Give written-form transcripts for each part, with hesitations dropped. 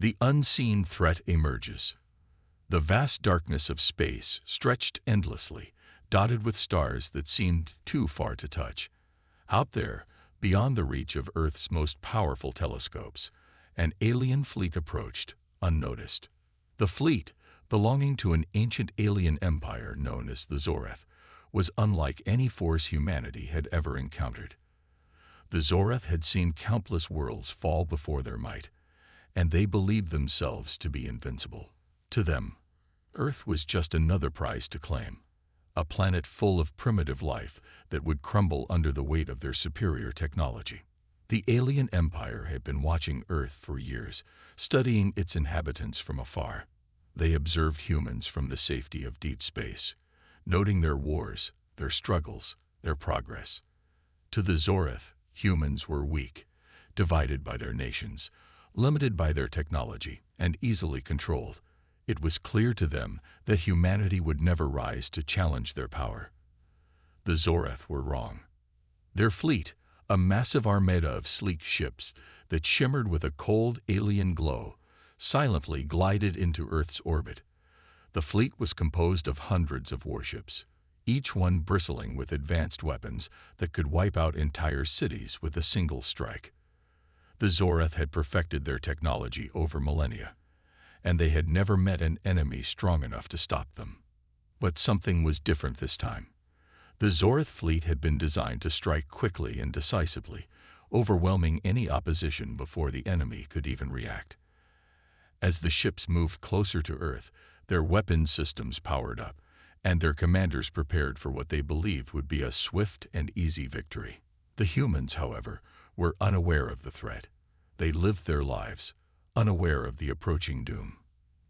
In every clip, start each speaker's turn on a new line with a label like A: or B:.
A: The unseen threat emerges. The vast darkness of space stretched endlessly, dotted with stars that seemed too far to touch. Out there, beyond the reach of Earth's most powerful telescopes, an alien fleet approached, unnoticed. The fleet, belonging to an ancient alien empire known as the Zoreth, was unlike any force humanity had ever encountered. The Zoreth had seen countless worlds fall before their might, and they believed themselves to be invincible. To them, Earth was just another prize to claim, a planet full of primitive life that would crumble under the weight of their superior technology. The alien empire had been watching Earth for years, studying its inhabitants from afar. They observed humans from the safety of deep space, noting their wars, their struggles, their progress. To the Zoreth, humans were weak, divided by their nations, limited by their technology, and easily controlled. It was clear to them that humanity would never rise to challenge their power. The Zoreth were wrong. Their fleet, a massive armada of sleek ships that shimmered with a cold alien glow, silently glided into Earth's orbit. The fleet was composed of hundreds of warships, each one bristling with advanced weapons that could wipe out entire cities with a single strike. The Zoreth had perfected their technology over millennia, and they had never met an enemy strong enough to stop them. But something was different this time. The Zoreth fleet had been designed to strike quickly and decisively, overwhelming any opposition before the enemy could even react. As the ships moved closer to Earth, their weapons systems powered up, and their commanders prepared for what they believed would be a swift and easy victory. The humans, however, were unaware of the threat. They lived their lives, unaware of the approaching doom.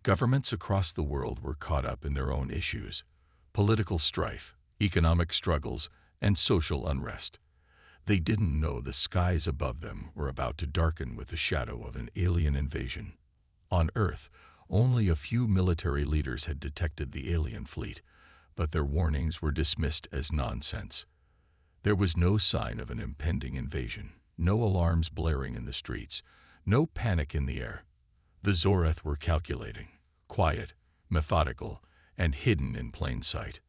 A: Governments across the world were caught up in their own issues, political strife, economic struggles, and social unrest. They didn't know the skies above them were about to darken with the shadow of an alien invasion. On Earth, only a few military leaders had detected the alien fleet, but their warnings were dismissed as nonsense. There was no sign of an impending invasion, no alarms blaring in the streets, no panic in the air. The Zoreth were calculating, quiet, methodical, and hidden in plain sight.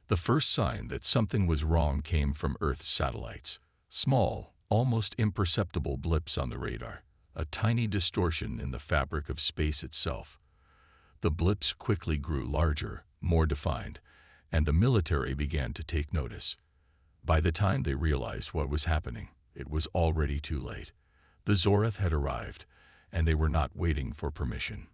A: The first sign that something was wrong came from Earth's satellites, small, almost imperceptible blips on the radar, a tiny distortion in the fabric of space itself. The blips quickly grew larger, more defined, and the military began to take notice. By the time they realized what was happening, it was already too late. The Zoreth had arrived, and they were not waiting for permission.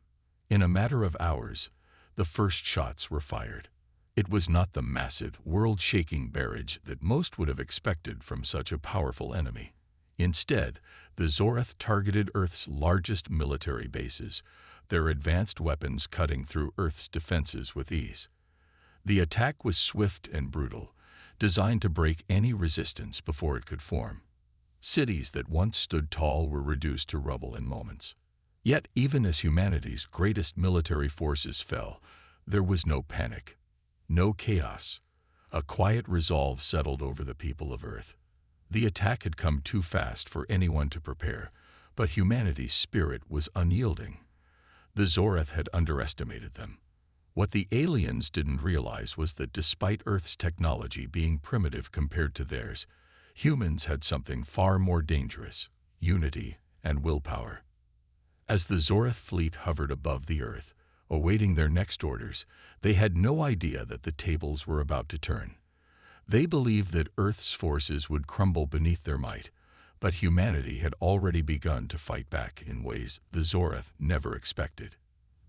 A: In a matter of hours, the first shots were fired. It was not the massive, world-shaking barrage that most would have expected from such a powerful enemy. Instead, the Zoreth targeted Earth's largest military bases, their advanced weapons cutting through Earth's defenses with ease. The attack was swift and brutal, designed to break any resistance before it could form. Cities that once stood tall were reduced to rubble in moments. Yet, even as humanity's greatest military forces fell, there was no panic, no chaos. A quiet resolve settled over the people of Earth. The attack had come too fast for anyone to prepare, but humanity's spirit was unyielding. The Zoreth had underestimated them. What the aliens didn't realize was that despite Earth's technology being primitive compared to theirs, humans had something far more dangerous: unity and willpower. As the Zoreth fleet hovered above the Earth, awaiting their next orders, they had no idea that the tables were about to turn. They believed that Earth's forces would crumble beneath their might, but humanity had already begun to fight back in ways the Zoreth never expected.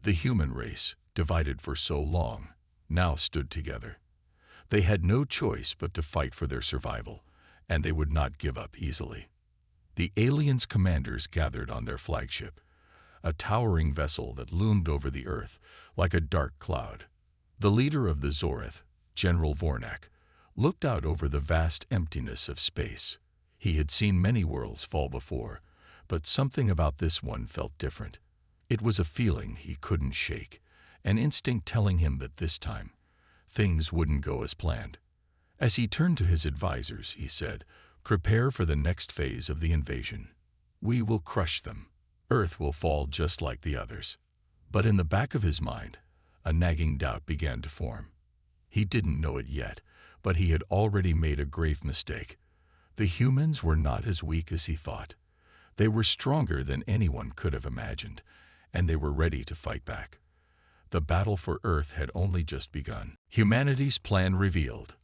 A: The human race, divided for so long, now stood together. They had no choice but to fight for their survival, and they would not give up easily. The aliens' commanders gathered on their flagship, a towering vessel that loomed over the Earth like a dark cloud. The leader of the Zoreth, General Vornak, looked out over the vast emptiness of space. He had seen many worlds fall before, but something about this one felt different. It was a feeling he couldn't shake, an instinct telling him that this time, things wouldn't go as planned. As he turned to his advisors, he said, "Prepare for the next phase of the invasion. We will crush them." Earth will fall just like the others. But in the back of his mind, a nagging doubt began to form. He didn't know it yet, but he had already made a grave mistake. The humans were not as weak as he thought. They were stronger than anyone could have imagined, and they were ready to fight back. The battle for Earth had only just begun. Humanity's plan revealed.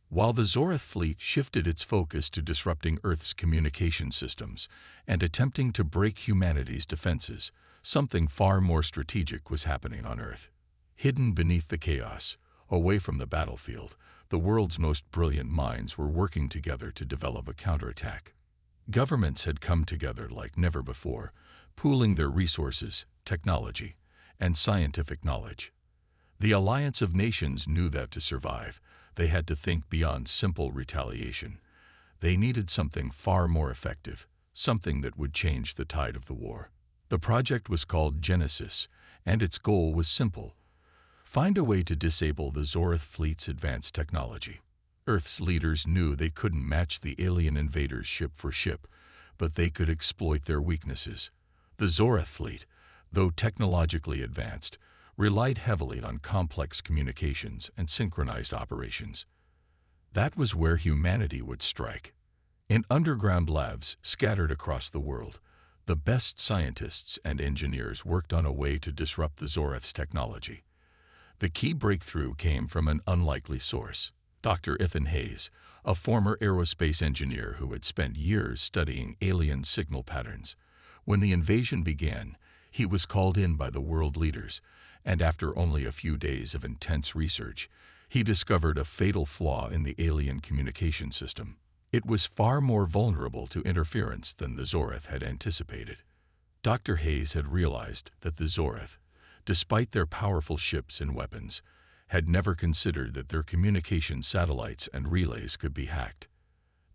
A: While the Zoreth fleet shifted its focus to disrupting Earth's communication systems and attempting to break humanity's defenses, something far more strategic was happening on Earth. Hidden beneath the chaos, away from the battlefield, the world's most brilliant minds were working together to develop a counterattack. Governments had come together like never before, pooling their resources, technology, and scientific knowledge. The Alliance of Nations knew that to survive, they had to think beyond simple retaliation. They needed something far more effective, something that would change the tide of the war. The project was called Genesis, and its goal was simple: find a way to disable the Zoreth fleet's advanced technology. Earth's leaders knew they couldn't match the alien invaders ship for ship, but they could exploit their weaknesses. The Zoreth fleet, though technologically advanced, relied heavily on complex communications and synchronized operations. That was where humanity would strike. In underground labs scattered across the world, the best scientists and engineers worked on a way to disrupt the Zoreth's technology. The key breakthrough came from an unlikely source: Dr. Ethan Hayes, a former aerospace engineer who had spent years studying alien signal patterns. When the invasion began, he was called in by the world leaders, and after only a few days of intense research, he discovered a fatal flaw in the alien communication system. It was far more vulnerable to interference than the Zoreth had anticipated. Dr. Hayes had realized that the Zoreth, despite their powerful ships and weapons, had never considered that their communication satellites and relays could be hacked.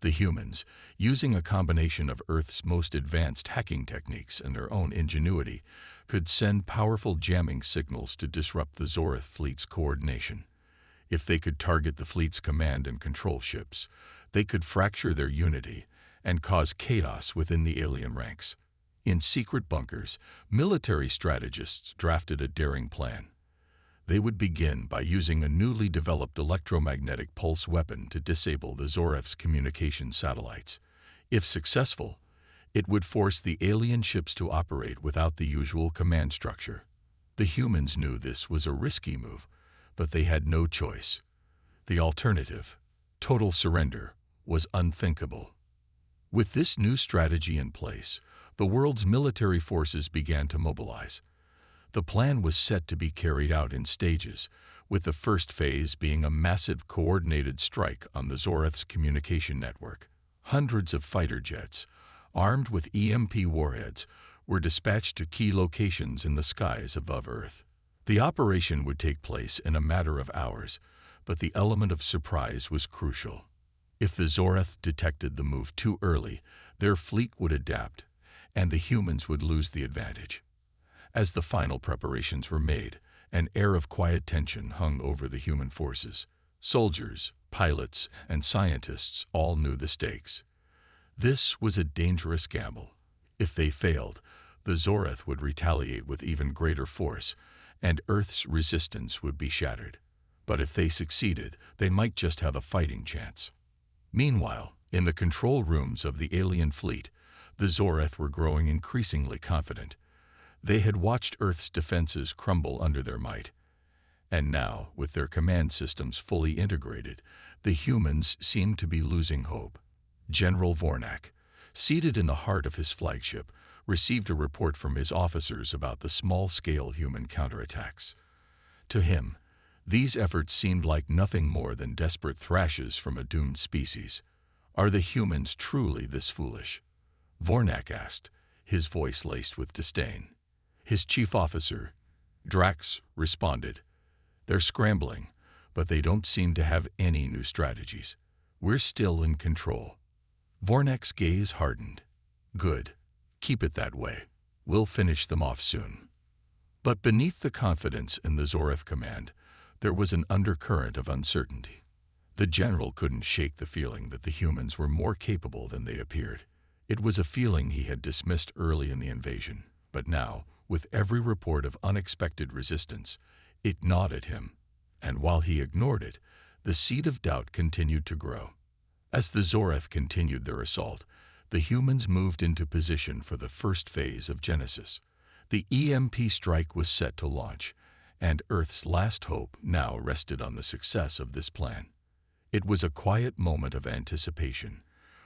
A: The humans, using a combination of Earth's most advanced hacking techniques and their own ingenuity, could send powerful jamming signals to disrupt the Zoreth fleet's coordination. If they could target the fleet's command and control ships, they could fracture their unity and cause chaos within the alien ranks. In secret bunkers, military strategists drafted a daring plan. They would begin by using a newly developed electromagnetic pulse weapon to disable the Zoreth's communication satellites. If successful, it would force the alien ships to operate without the usual command structure. The humans knew this was a risky move, but they had no choice. The alternative, total surrender, was unthinkable. With this new strategy in place, the world's military forces began to mobilize. The plan was set to be carried out in stages, with the first phase being a massive coordinated strike on the Zoreth's communication network. Hundreds of fighter jets, armed with EMP warheads, were dispatched to key locations in the skies above Earth. The operation would take place in a matter of hours, but the element of surprise was crucial. If the Zoreth detected the move too early, their fleet would adapt, and the humans would lose the advantage. As the final preparations were made, an air of quiet tension hung over the human forces. Soldiers, pilots, and scientists all knew the stakes. This was a dangerous gamble. If they failed, the Zoreth would retaliate with even greater force, and Earth's resistance would be shattered. But if they succeeded, they might just have a fighting chance. Meanwhile, in the control rooms of the alien fleet, the Zoreth were growing increasingly confident. They had watched Earth's defenses crumble under their might. And now, with their command systems fully integrated, the humans seemed to be losing hope. General Vornak, seated in the heart of his flagship, received a report from his officers about the small-scale human counterattacks. To him, these efforts seemed like nothing more than desperate thrashes from a doomed species. Are the humans truly this foolish? Vornak asked, his voice laced with disdain. His chief officer, Drax, responded, "They're scrambling, but they don't seem to have any new strategies. We're still in control." Vornak's gaze hardened. "Good. Keep it that way. We'll finish them off soon." But beneath the confidence in the Zoreth command, there was an undercurrent of uncertainty. The general couldn't shake the feeling that the humans were more capable than they appeared. It was a feeling he had dismissed early in the invasion. But now, with every report of unexpected resistance, it gnawed at him, and while he ignored it, the seed of doubt continued to grow. As the Zorath continued their assault, the humans moved into position for the first phase of Genesis. The EMP strike was set to launch, and Earth's last hope now rested on the success of this plan. It was a quiet moment of anticipation,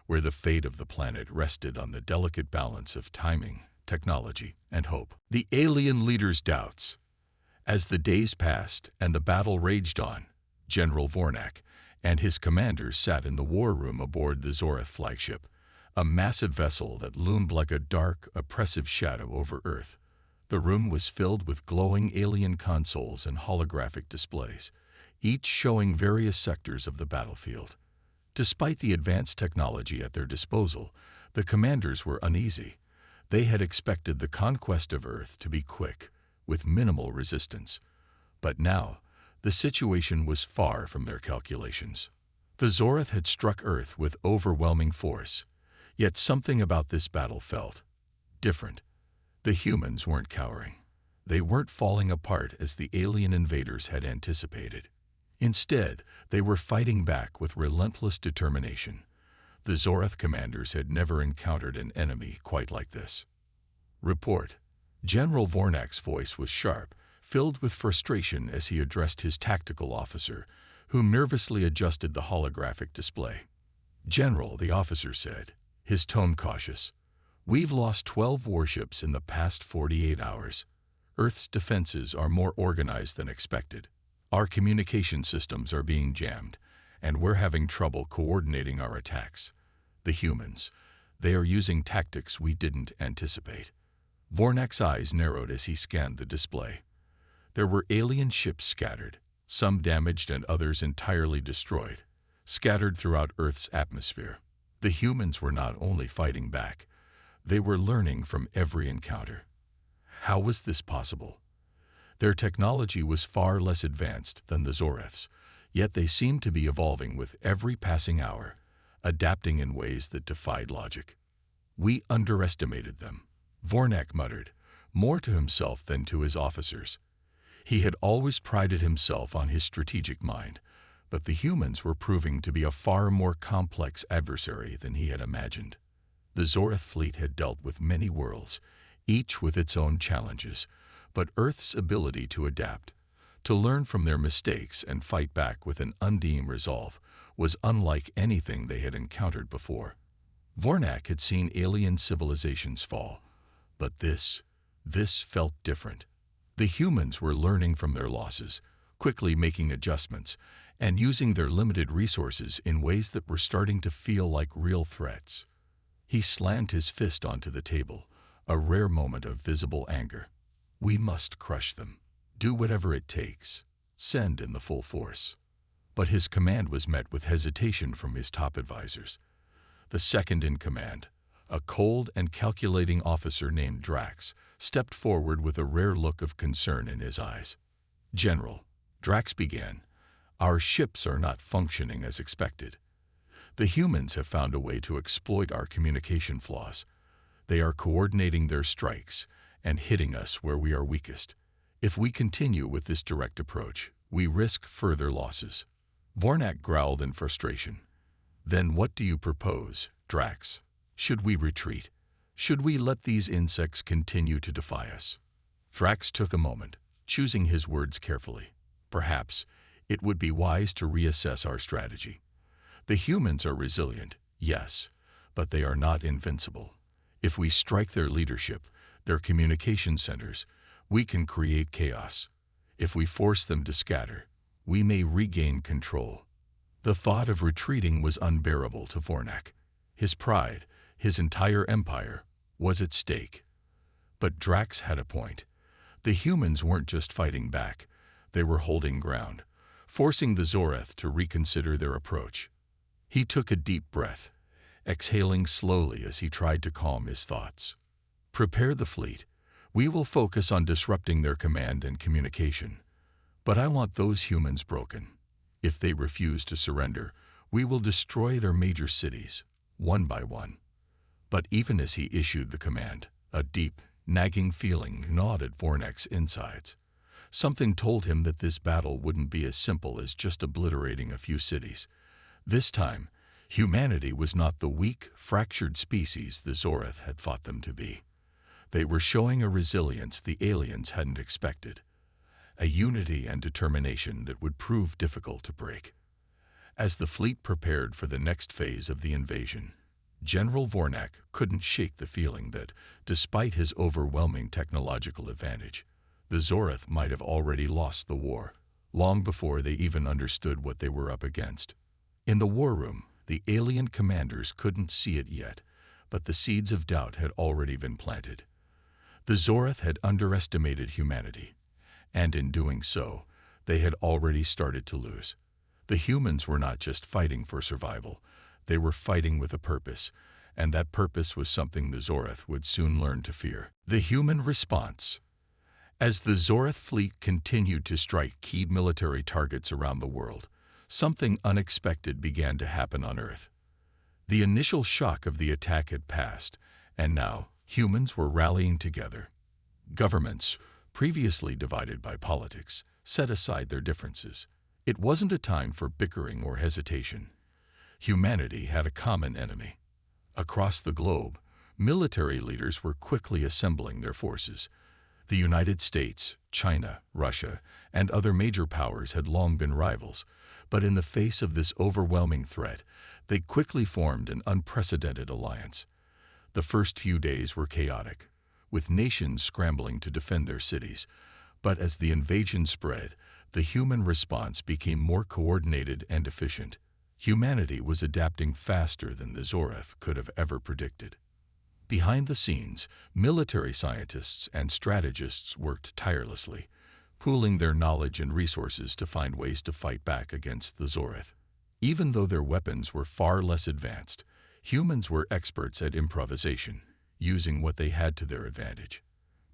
A: where the fate of the planet rested on the delicate balance of timing, technology, and hope. The alien leader's doubts. As the days passed and the battle raged on, General Vornak and his commanders sat in the war room aboard the Zorath flagship, a massive vessel that loomed like a dark, oppressive shadow over Earth. The room was filled with glowing alien consoles and holographic displays, each showing various sectors of the battlefield. Despite the advanced technology at their disposal, the commanders were uneasy. They had expected the conquest of Earth to be quick, with minimal resistance. But now, the situation was far from their calculations. The Zorath had struck Earth with overwhelming force, yet something about this battle felt different. The humans weren't cowering. They weren't falling apart as the alien invaders had anticipated. Instead, they were fighting back with relentless determination. The Zorath commanders had never encountered an enemy quite like this. Report. General Vornak's voice was sharp, filled with frustration as he addressed his tactical officer, who nervously adjusted the holographic display. General, the officer said, his tone cautious, "We've lost 12 warships in the past 48 hours. Earth's defenses are more organized than expected. Our communication systems are being jammed, and we're having trouble coordinating our attacks. The humans, they are using tactics we didn't anticipate." Vornak's eyes narrowed as he scanned the display. There were alien ships scattered, some damaged and others entirely destroyed, scattered throughout Earth's atmosphere. The humans were not only fighting back, they were learning from every encounter. How was this possible? Their technology was far less advanced than the Zoraths, yet they seemed to be evolving with every passing hour, adapting in ways that defied logic. "We underestimated them," Vornak muttered, more to himself than to his officers. He had always prided himself on his strategic mind, but the humans were proving to be a far more complex adversary than he had imagined. The Zorath fleet had dealt with many worlds, each with its own challenges, but Earth's ability to adapt, to learn from their mistakes and fight back with an undying resolve, was unlike anything they had encountered before. Vornak had seen alien civilizations fall, but this felt different. The humans were learning from their losses, quickly making adjustments, and using their limited resources in ways that were starting to feel like real threats. He slammed his fist onto the table, a rare moment of visible anger. "We must crush them. Do whatever it takes. Send in the full force." But his command was met with hesitation from his top advisors. The second in command, a cold and calculating officer named Drax, stepped forward with a rare look of concern in his eyes. "General," Drax began, "our ships are not functioning as expected. The humans have found a way to exploit our communication flaws. They are coordinating their strikes and hitting us where we are weakest. If we continue with this direct approach, we risk further losses." Vornak growled in frustration. "Then what do you propose, Drax? Should we retreat? Should we let these insects continue to defy us?" Drax took a moment, choosing his words carefully. "Perhaps it would be wise to reassess our strategy. The humans are resilient, yes, but they are not invincible. If we strike their leadership, their communication centers, we can create chaos. If we force them to scatter, we may regain control." The thought of retreating was unbearable to Vornak. His pride, his entire empire, was at stake. But Drax had a point. The humans weren't just fighting back, they were holding ground, forcing the Zorath to reconsider their approach. He took a deep breath, exhaling slowly as he tried to calm his thoughts. "Prepare the fleet. We will focus on disrupting their command and communication. But I want those humans broken. If they refuse to surrender, we will destroy their major cities, one by one." But even as he issued the command, a deep, nagging feeling gnawed at Vornak's insides. Something told him that this battle wouldn't be as simple as just obliterating a few cities. This time, humanity was not the weak, fractured species the Zorath had thought them to be. They were showing a resilience the aliens hadn't expected, a unity and determination that would prove difficult to break. As the fleet prepared for the next phase of the invasion, General Vornak couldn't shake the feeling that, despite his overwhelming technological advantage, the Zorath might have already lost the war, long before they even understood what they were up against. In the war room, the alien commanders couldn't see it yet, but the seeds of doubt had already been planted. The Zorath had underestimated humanity, and in doing so, they had already started to lose. The humans were not just fighting for survival, they were fighting with a purpose, and that purpose was something the Zorath would soon learn to fear. The human response. As the Zorath fleet continued to strike key military targets around the world, something unexpected began to happen on Earth. The initial shock of the attack had passed, and now humans were rallying together. Governments, previously divided by politics, set aside their differences. It wasn't a time for bickering or hesitation. Humanity had a common enemy. Across the globe, military leaders were quickly assembling their forces. The United States, China, Russia, and other major powers had long been rivals, but in the face of this overwhelming threat, they quickly formed an unprecedented alliance. The first few days were chaotic, with nations scrambling to defend their cities, but as the invasion spread, the human response became more coordinated and efficient. Humanity was adapting faster than the Zorath could have ever predicted. Behind the scenes, military scientists and strategists worked tirelessly, pooling their knowledge and resources to find ways to fight back against the Zorath. Even though their weapons were far less advanced, humans were experts at improvisation, using what they had to their advantage.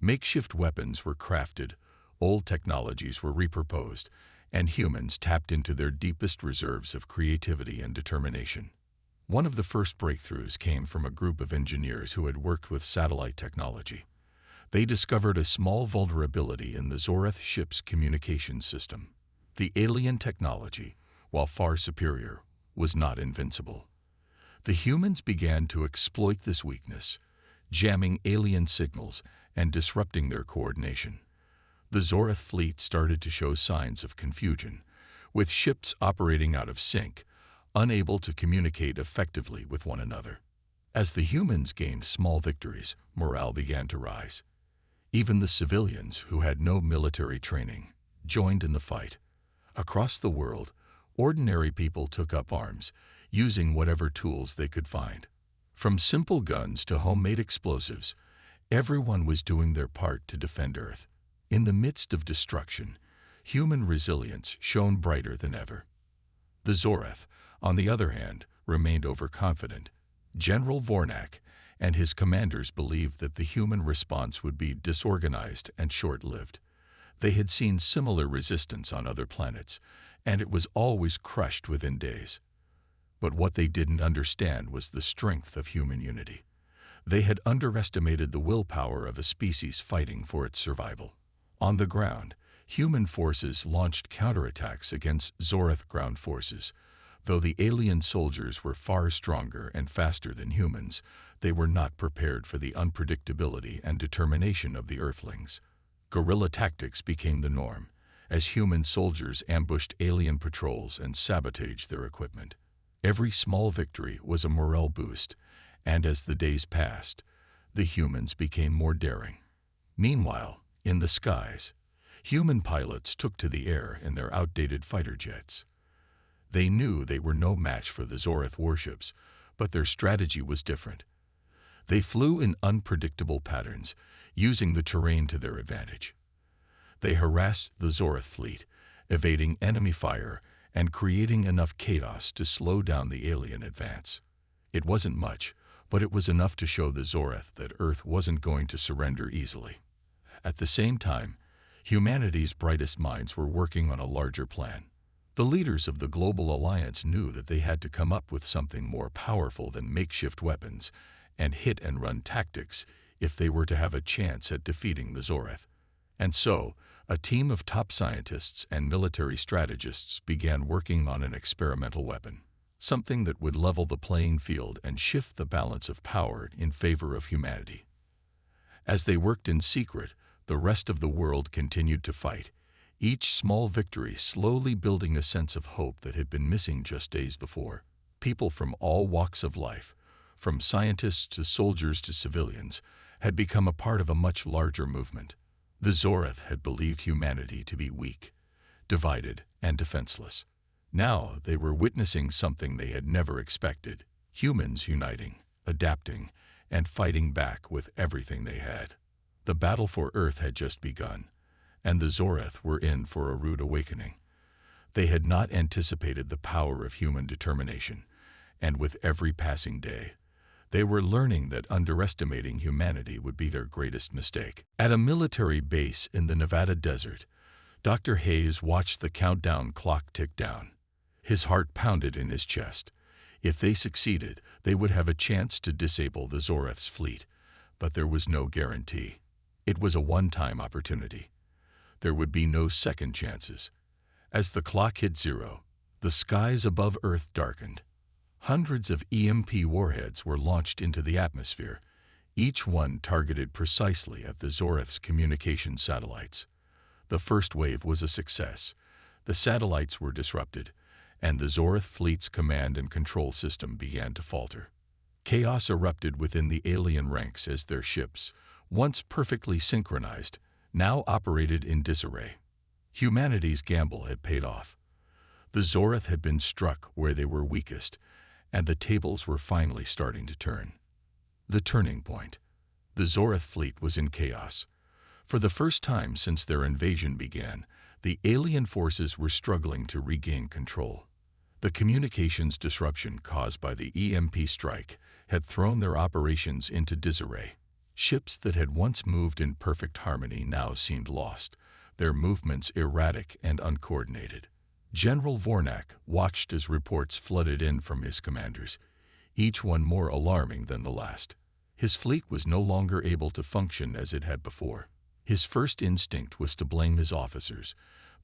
A: Makeshift weapons were crafted, old technologies were repurposed, and humans tapped into their deepest reserves of creativity and determination. One of the first breakthroughs came from a group of engineers who had worked with satellite technology. They discovered a small vulnerability in the Zorath ship's communication system. The alien technology, while far superior, was not invincible. The humans began to exploit this weakness, jamming alien signals and disrupting their coordination. The Zorath fleet started to show signs of confusion, with ships operating out of sync, unable to communicate effectively with one another. As the humans gained small victories, morale began to rise. Even the civilians, who had no military training, joined in the fight. Across the world, ordinary people took up arms, using whatever tools they could find. From simple guns to homemade explosives, everyone was doing their part to defend Earth. In the midst of destruction, human resilience shone brighter than ever. The Zorath, on the other hand, remained overconfident. General Vornak and his commanders believed that the human response would be disorganized and short-lived. They had seen similar resistance on other planets, and it was always crushed within days. But what they didn't understand was the strength of human unity. They had underestimated the willpower of a species fighting for its survival. On the ground, human forces launched counterattacks against Zorath ground forces. Though the alien soldiers were far stronger and faster than humans, they were not prepared for the unpredictability and determination of the Earthlings. Guerrilla tactics became the norm, as human soldiers ambushed alien patrols and sabotaged their equipment. Every small victory was a morale boost, and as the days passed, the humans became more daring. Meanwhile, in the skies, human pilots took to the air in their outdated fighter jets. They knew they were no match for the Zorath warships, but their strategy was different. They flew in unpredictable patterns, using the terrain to their advantage. They harassed the Zorath fleet, evading enemy fire and creating enough chaos to slow down the alien advance. It wasn't much, but it was enough to show the Zorath that Earth wasn't going to surrender easily. At the same time, humanity's brightest minds were working on a larger plan. The leaders of the global alliance knew that they had to come up with something more powerful than makeshift weapons and hit-and-run tactics if they were to have a chance at defeating the Zoreth. And so, a team of top scientists and military strategists began working on an experimental weapon, something that would level the playing field and shift the balance of power in favor of humanity. As they worked in secret, the rest of the world continued to fight, each small victory slowly building a sense of hope that had been missing just days before. People from all walks of life, from scientists to soldiers to civilians, had become a part of a much larger movement. The Zoreth had believed humanity to be weak, divided, and defenseless. Now they were witnessing something they had never expected: humans uniting, adapting, and fighting back with everything they had. The battle for Earth had just begun, and the Zoreth were in for a rude awakening. They had not anticipated the power of human determination, and with every passing day, they were learning that underestimating humanity would be their greatest mistake. At a military base in the Nevada desert, Dr. Hayes watched the countdown clock tick down. His heart pounded in his chest. If they succeeded, they would have a chance to disable the Zoreth's fleet, but there was no guarantee. It was a one-time opportunity. There would be no second chances. As the clock hit 0, the skies above Earth darkened. Hundreds of EMP warheads were launched into the atmosphere, each one targeted precisely at the Zoreth's communication satellites. The first wave was a success. The satellites were disrupted, and the Zoreth fleet's command and control system began to falter. Chaos erupted within the alien ranks as their ships, once perfectly synchronized, now operated in disarray. Humanity's gamble had paid off. The Zoreth had been struck where they were weakest, and the tables were finally starting to turn. The turning point. The Zoreth fleet was in chaos. For the first time since their invasion began, the alien forces were struggling to regain control. The communications disruption caused by the EMP strike had thrown their operations into disarray. Ships that had once moved in perfect harmony now seemed lost, their movements erratic and uncoordinated. General Vornak watched as reports flooded in from his commanders, each one more alarming than the last. His fleet was no longer able to function as it had before. His first instinct was to blame his officers,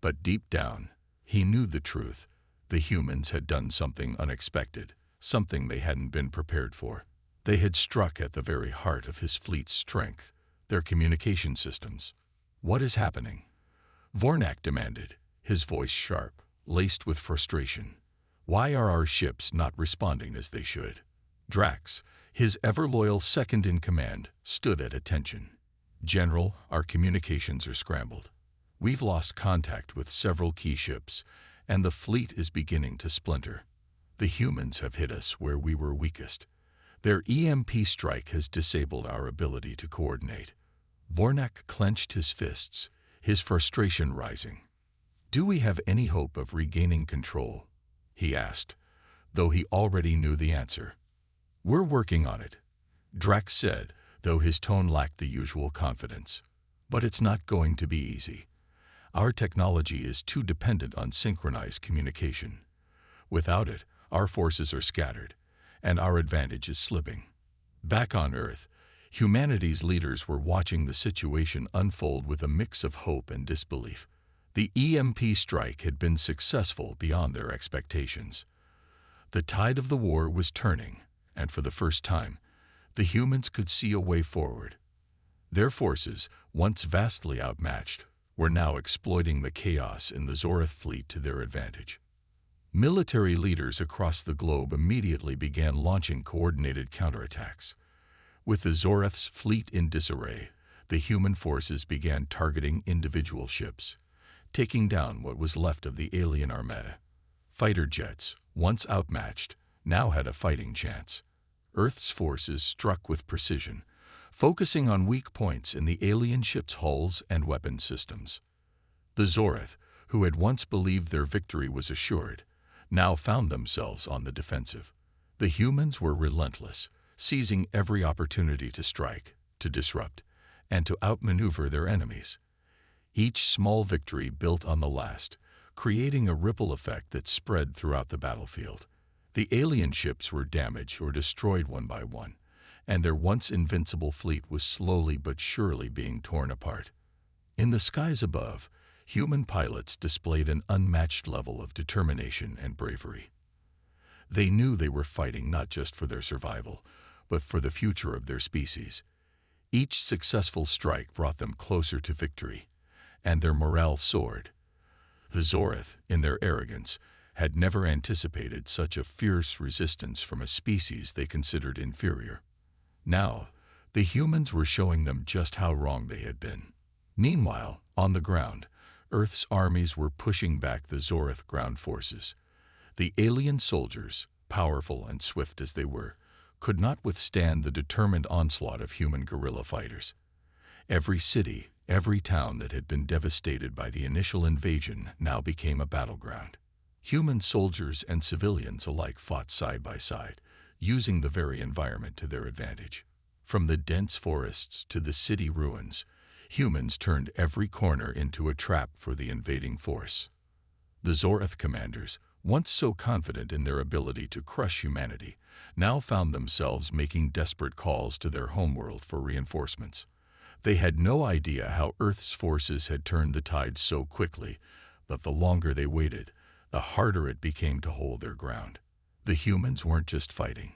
A: but deep down, he knew the truth. The humans had done something unexpected, something they hadn't been prepared for. They had struck at the very heart of his fleet's strength, their communication systems. "What is happening?" Vornak demanded, his voice sharp, laced with frustration. "Why are our ships not responding as they should?" Drax, his ever-loyal second-in-command, stood at attention. "General, our communications are scrambled. We've lost contact with several key ships, and the fleet is beginning to splinter. The humans have hit us where we were weakest. Their EMP strike has disabled our ability to coordinate." Vornak clenched his fists, his frustration rising. "Do we have any hope of regaining control?" he asked, though he already knew the answer. "We're working on it," Drax said, though his tone lacked the usual confidence. "But it's not going to be easy. Our technology is too dependent on synchronized communication. Without it, our forces are scattered, and our advantage is slipping." Back on Earth, humanity's leaders were watching the situation unfold with a mix of hope and disbelief. The EMP strike had been successful beyond their expectations. The tide of the war was turning, and for the first time, the humans could see a way forward. Their forces, once vastly outmatched, were now exploiting the chaos in the Zoreth fleet to their advantage. Military leaders across the globe immediately began launching coordinated counterattacks. With the Zoreth's fleet in disarray, the human forces began targeting individual ships, taking down what was left of the alien armada. Fighter jets, once outmatched, now had a fighting chance. Earth's forces struck with precision, focusing on weak points in the alien ships' hulls and weapon systems. The Zoreth, who had once believed their victory was assured, now found themselves on the defensive. The humans were relentless, seizing every opportunity to strike, to disrupt, and to outmaneuver their enemies. Each small victory built on the last, creating a ripple effect that spread throughout the battlefield. The alien ships were damaged or destroyed one by one, and their once invincible fleet was slowly but surely being torn apart. In the skies above, human pilots displayed an unmatched level of determination and bravery. They knew they were fighting not just for their survival, but for the future of their species. Each successful strike brought them closer to victory, and their morale soared. The Zorith, in their arrogance, had never anticipated such a fierce resistance from a species they considered inferior. Now, the humans were showing them just how wrong they had been. Meanwhile, on the ground, Earth's armies were pushing back the Zorith ground forces. The alien soldiers, powerful and swift as they were, could not withstand the determined onslaught of human guerrilla fighters. Every city, every town that had been devastated by the initial invasion now became a battleground. Human soldiers and civilians alike fought side by side, using the very environment to their advantage. From the dense forests to the city ruins, humans turned every corner into a trap for the invading force. The Zorith commanders, once so confident in their ability to crush humanity, now found themselves making desperate calls to their homeworld for reinforcements. They had no idea how Earth's forces had turned the tide so quickly, but the longer they waited, the harder it became to hold their ground. The humans weren't just fighting.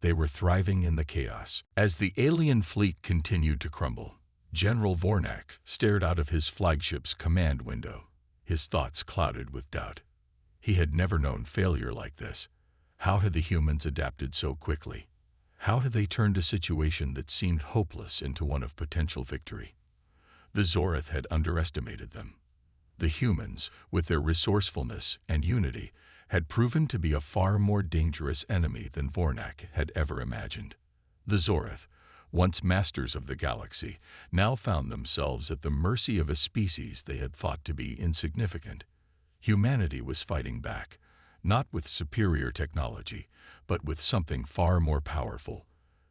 A: They were thriving in the chaos. As the alien fleet continued to crumble, General Vornak stared out of his flagship's command window, his thoughts clouded with doubt. He had never known failure like this. How had the humans adapted so quickly? How had they turned a situation that seemed hopeless into one of potential victory? The Zorith had underestimated them. The humans, with their resourcefulness and unity, had proven to be a far more dangerous enemy than Vornak had ever imagined. The Zorith, once masters of the galaxy, now found themselves at the mercy of a species they had thought to be insignificant. Humanity was fighting back, not with superior technology, but with something far more powerful,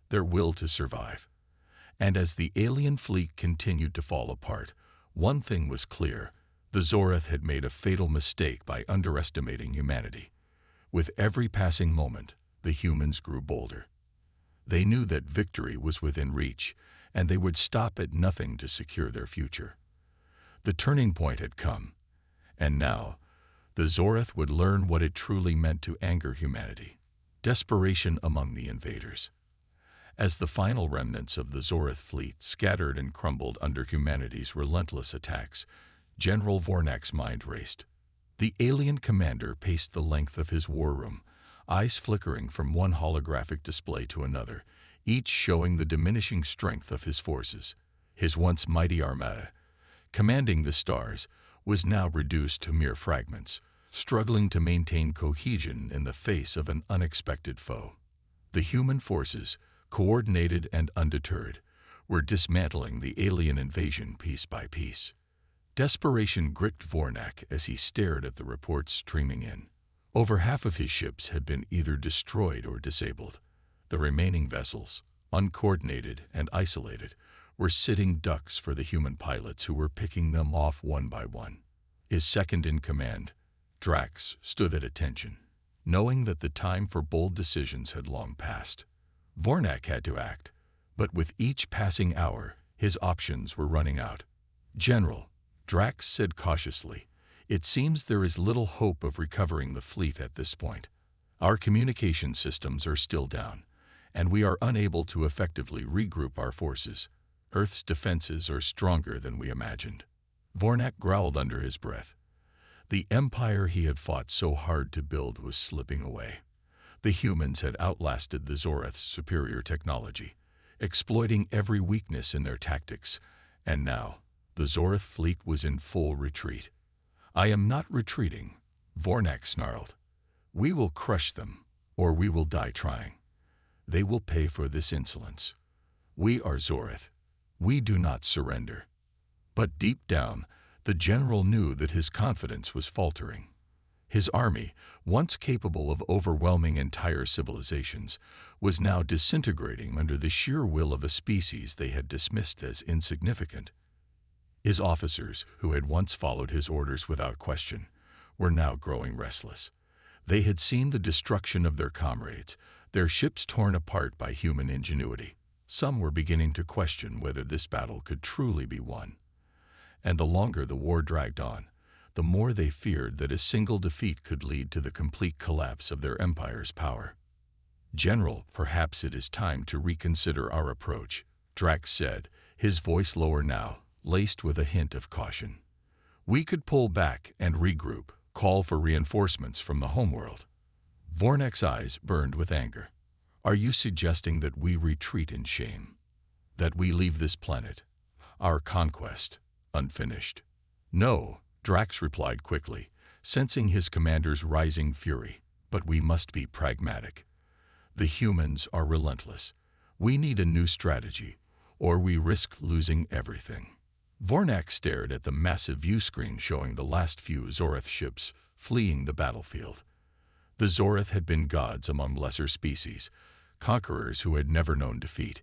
A: their will to survive. And as the alien fleet continued to fall apart, one thing was clear: the Zorith had made a fatal mistake by underestimating humanity. With every passing moment, the humans grew bolder. They knew that victory was within reach, and they would stop at nothing to secure their future. The turning point had come, and now, the Zorith would learn what it truly meant to anger humanity: desperation among the invaders. As the final remnants of the Zorith fleet scattered and crumbled under humanity's relentless attacks, General Vornak's mind raced. The alien commander paced the length of his war room, eyes flickering from one holographic display to another, each showing the diminishing strength of his forces. His once mighty armada, commanding the stars, was now reduced to mere fragments, struggling to maintain cohesion in the face of an unexpected foe. The human forces, coordinated and undeterred, were dismantling the alien invasion piece by piece. Desperation gripped Vornak as he stared at the reports streaming in. Over half of his ships had been either destroyed or disabled. The remaining vessels, uncoordinated and isolated, were sitting ducks for the human pilots who were picking them off one by one. His second-in-command, Drax, stood at attention, knowing that the time for bold decisions had long passed. Vornak had to act, but with each passing hour, his options were running out. "General," Drax said cautiously, "it seems there is little hope of recovering the fleet at this point. Our communication systems are still down, and we are unable to effectively regroup our forces. Earth's defenses are stronger than we imagined." Vornak growled under his breath. The empire he had fought so hard to build was slipping away. The humans had outlasted the Zorith's superior technology, exploiting every weakness in their tactics, and now the Zorith fleet was in full retreat. "I am not retreating," Vornak snarled. "We will crush them, or we will die trying. They will pay for this insolence. We are Zorith. We do not surrender." But deep down, the general knew that his confidence was faltering. His army, once capable of overwhelming entire civilizations, was now disintegrating under the sheer will of a species they had dismissed as insignificant. His officers, who had once followed his orders without question, were now growing restless. They had seen the destruction of their comrades, their ships torn apart by human ingenuity. Some were beginning to question whether this battle could truly be won. And the longer the war dragged on, the more they feared that a single defeat could lead to the complete collapse of their empire's power. "General, perhaps it is time to reconsider our approach," Drax said, his voice lower now, laced with a hint of caution. "We could pull back and regroup, call for reinforcements from the homeworld." Vornek's eyes burned with anger. "Are you suggesting that we retreat in shame? That we leave this planet, our conquest, unfinished?" "No," Drax replied quickly, sensing his commander's rising fury. "But we must be pragmatic. The humans are relentless. We need a new strategy, or we risk losing everything." Vornak stared at the massive view screen showing the last few Zoreth ships fleeing the battlefield. The Zoreth had been gods among lesser species, conquerors who had never known defeat.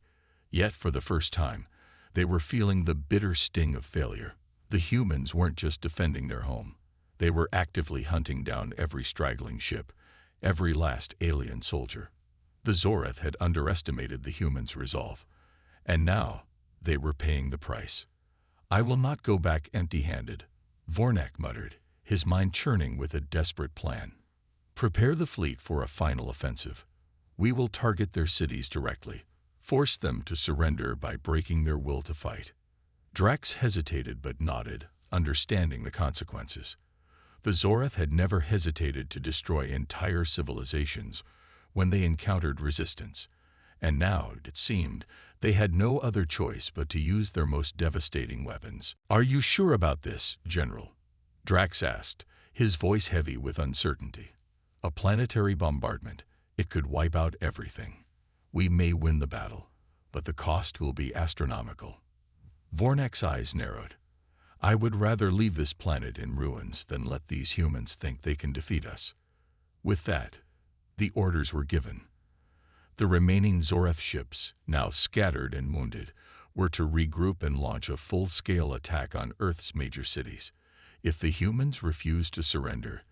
A: Yet, for the first time, they were feeling the bitter sting of failure. The humans weren't just defending their home. They were actively hunting down every straggling ship, every last alien soldier. The Zoreth had underestimated the humans' resolve, and now they were paying the price. "I will not go back empty-handed," Vornak muttered, his mind churning with a desperate plan. "Prepare the fleet for a final offensive. We will target their cities directly, force them to surrender by breaking their will to fight." Drax hesitated but nodded, understanding the consequences. The Zoreth had never hesitated to destroy entire civilizations when they encountered resistance, and now, it seemed, they had no other choice but to use their most devastating weapons. "Are you sure about this, General?" Drax asked, his voice heavy with uncertainty. "A planetary bombardment. It could wipe out everything. We may win the battle, but the cost will be astronomical." Vornak's eyes narrowed. "I would rather leave this planet in ruins than let these humans think they can defeat us." With that, the orders were given. The remaining Zoreth ships, now scattered and wounded, were to regroup and launch a full-scale attack on Earth's major cities. If the humans refused to surrender,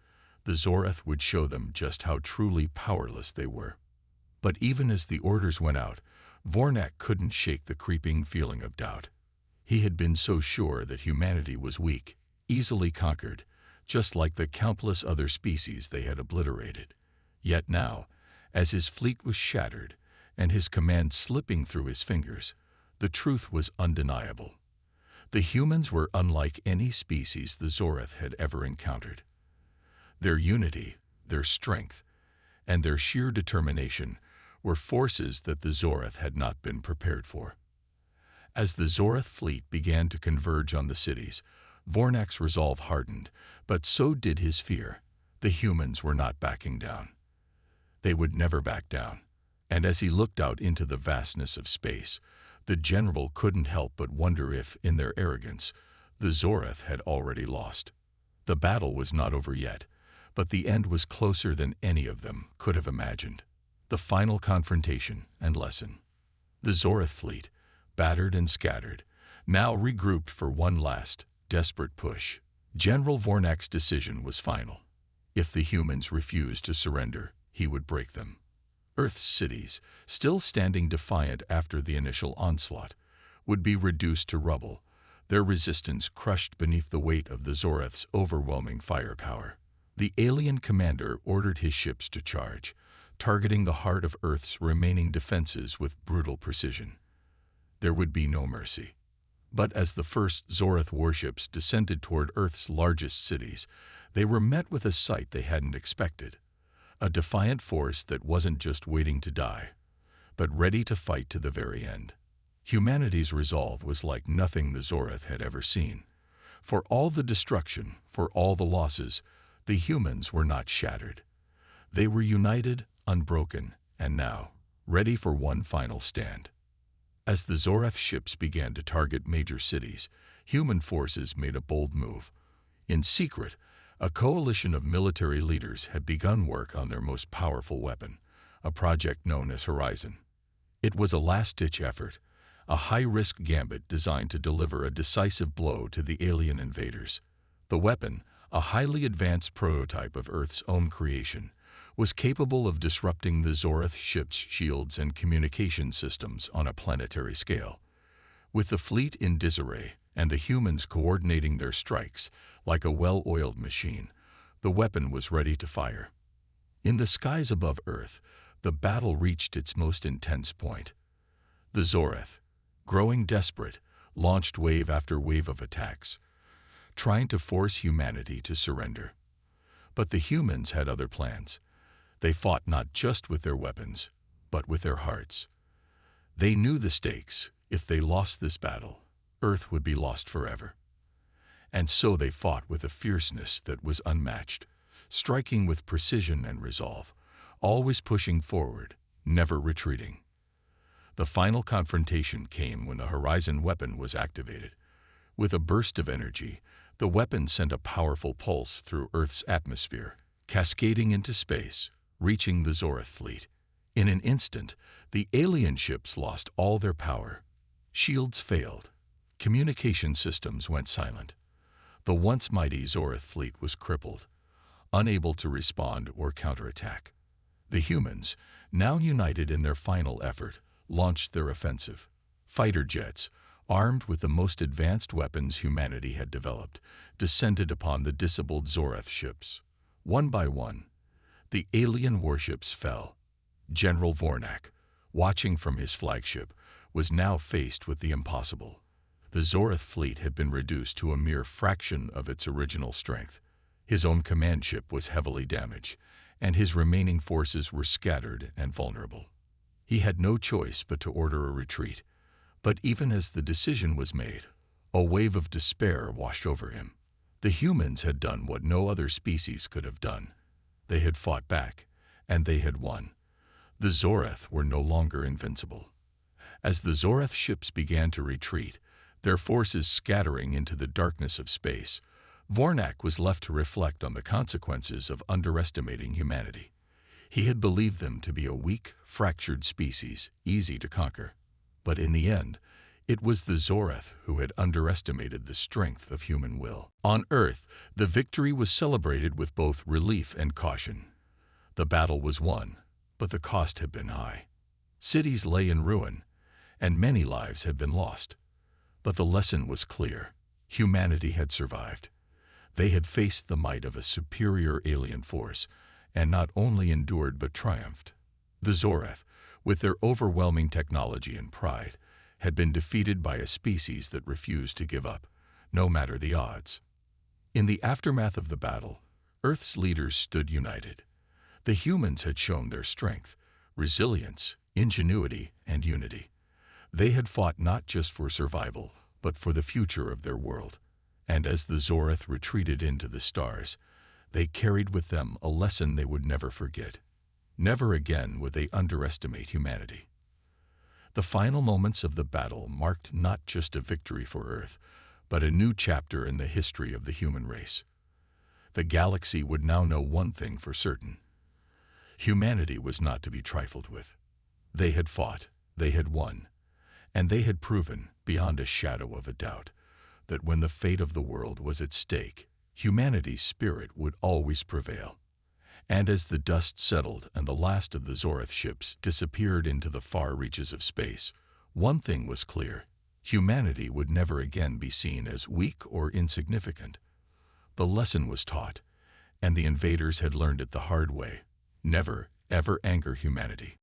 A: the Zoreth would show them just how truly powerless they were. But even as the orders went out, Vornak couldn't shake the creeping feeling of doubt. He had been so sure that humanity was weak, easily conquered, just like the countless other species they had obliterated. Yet now, as his fleet was shattered and his command slipping through his fingers, the truth was undeniable. The humans were unlike any species the Zoreth had ever encountered. Their unity, their strength, and their sheer determination were forces that the Zoreth had not been prepared for. As the Zoreth fleet began to converge on the cities, Vornak's resolve hardened, but so did his fear. The humans were not backing down. They would never back down. And as he looked out into the vastness of space, the general couldn't help but wonder if, in their arrogance, the Zoreth had already lost. The battle was not over yet, but the end was closer than any of them could have imagined. The final confrontation and lesson. The Zoreth fleet, battered and scattered, now regrouped for one last, desperate push. General Vornak's decision was final. If the humans refused to surrender, he would break them. Earth's cities, still standing defiant after the initial onslaught, would be reduced to rubble, their resistance crushed beneath the weight of the Zoreth's overwhelming firepower. The alien commander ordered his ships to charge, targeting the heart of Earth's remaining defenses with brutal precision. There would be no mercy. But as the first Zoreth warships descended toward Earth's largest cities, they were met with a sight they hadn't expected. A defiant force that wasn't just waiting to die, but ready to fight to the very end. Humanity's resolve was like nothing the Zoreth had ever seen. For all the destruction, for all the losses, the humans were not shattered. They were united, unbroken, and now, ready for one final stand. As the Zoreth ships began to target major cities, human forces made a bold move. In secret, a coalition of military leaders had begun work on their most powerful weapon, a project known as Horizon. It was a last-ditch effort, a high-risk gambit designed to deliver a decisive blow to the alien invaders. The weapon, a highly advanced prototype of Earth's own creation, was capable of disrupting the Zoreth ship's shields and communication systems on a planetary scale. With the fleet in disarray and the humans coordinating their strikes like a well-oiled machine, the weapon was ready to fire. In the skies above Earth, the battle reached its most intense point. The Zoreth, growing desperate, launched wave after wave of attacks, trying to force humanity to surrender. But the humans had other plans. They fought not just with their weapons, but with their hearts. They knew the stakes. If they lost this battle, Earth would be lost forever. And so they fought with a fierceness that was unmatched, striking with precision and resolve, always pushing forward, never retreating. The final confrontation came when the Horizon weapon was activated. With a burst of energy, the weapon sent a powerful pulse through Earth's atmosphere, cascading into space, reaching the Zoreth fleet. In an instant, the alien ships lost all their power. Shields failed. Communication systems went silent. The once mighty Zoreth fleet was crippled, unable to respond or counterattack. The humans, now united in their final effort, launched their offensive. Fighter jets, armed with the most advanced weapons humanity had developed, descended upon the disabled Zoreth ships. One by one, the alien warships fell. General Vornak, watching from his flagship, was now faced with the impossible. The Zoreth fleet had been reduced to a mere fraction of its original strength. His own command ship was heavily damaged, and his remaining forces were scattered and vulnerable. He had no choice but to order a retreat. But even as the decision was made, a wave of despair washed over him. The humans had done what no other species could have done. They had fought back, and they had won. The Zoreth were no longer invincible. As the Zoreth ships began to retreat, their forces scattering into the darkness of space, Vornak was left to reflect on the consequences of underestimating humanity. He had believed them to be a weak, fractured species, easy to conquer. But in the end, it was the Zoreth who had underestimated the strength of human will. On Earth, the victory was celebrated with both relief and caution. The battle was won, but the cost had been high. Cities lay in ruin, and many lives had been lost. But the lesson was clear. Humanity had survived. They had faced the might of a superior alien force, and not only endured but triumphed. The Zoreth, with their overwhelming technology and pride, had been defeated by a species that refused to give up, no matter the odds. In the aftermath of the battle, Earth's leaders stood united. The humans had shown their strength, resilience, ingenuity, and unity. They had fought not just for survival, but for the future of their world. And as the Zoreth retreated into the stars, they carried with them a lesson they would never forget. Never again would they underestimate humanity. The final moments of the battle marked not just a victory for Earth, but a new chapter in the history of the human race. The galaxy would now know one thing for certain. Humanity was not to be trifled with. They had fought, they had won, and they had proven, beyond a shadow of a doubt, that when the fate of the world was at stake, humanity's spirit would always prevail. And as the dust settled and the last of the Zoreth ships disappeared into the far reaches of space, one thing was clear: humanity would never again be seen as weak or insignificant. The lesson was taught, and the invaders had learned it the hard way: never, ever anger humanity.